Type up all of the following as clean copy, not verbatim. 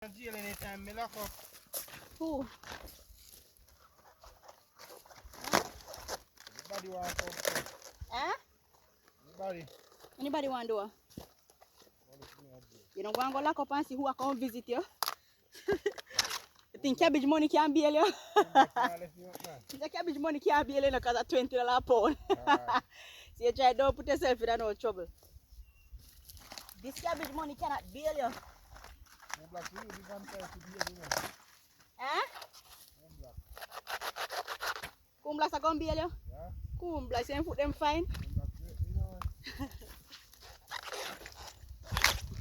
Jail anytime me lock up. Who? Everybody want to come. Eh? Anybody want to do? You don't go and go lock up and see who will come visit you. You think cabbage money can't bail you? You think cabbage money can't bail you because of $20 a pound. So you try don't put yourself in no trouble. This cabbage money cannot bail you. Eh? Kumblas are going to bail you? Yeah. Kumblas, you put them fine?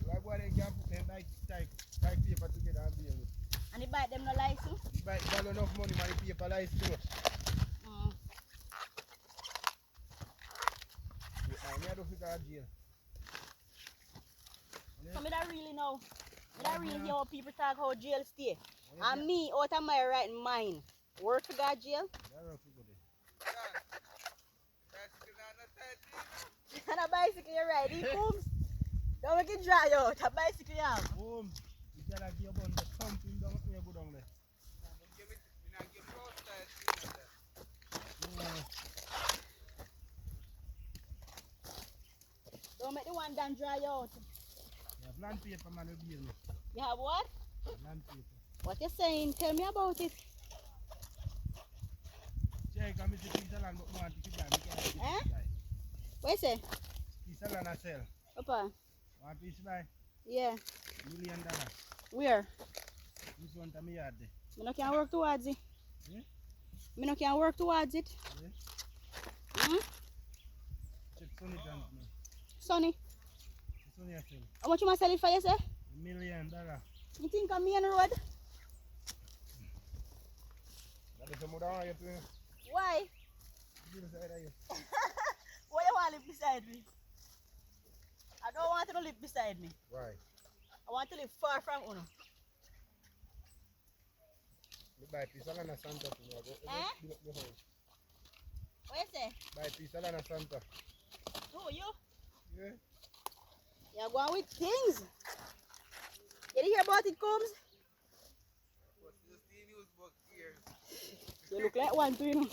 Like what they can put them like paper together and bail it. And you buy them no license? You buy got enough money man the paper license too. I don't think I jail. So I don't really know. I don't really hear how people talk how jail stay. And me, out of my right mind, work to go jail? And a bicycle you ride, he comes. Don't make it dry out, a bicycle you have. Boom. You gotta give on the something down here, go down there. Don't make the one done dry out. You have land paper man will bail me. You have what? Land paper. What you saying? Tell me about it. Check, I'm going to piece of land but more to keep that. Eh? What you say? Piece of land I sell. Papa? One piece buy? Yeah. $1 million. Where? This one to me yard there. Me no can work towards it. Yeah? Me no can work towards it. Yeah? Hmm? Check Sonny Jones man. Sonny? Sonny I sell. How much you must sell it for, you say? $1 million. You think I'm me on the road? That is some more down here too. Why? Why you want to live beside me? I don't want you to live beside me. Why? I want to live far from you. You buy a piece of land of Santa to me. Eh? Build up the house. What you say? Buy a piece of land of Santa. Who, you? Yeah? You're going with things. You didn't hear about it, Combs? You look like one too, you know.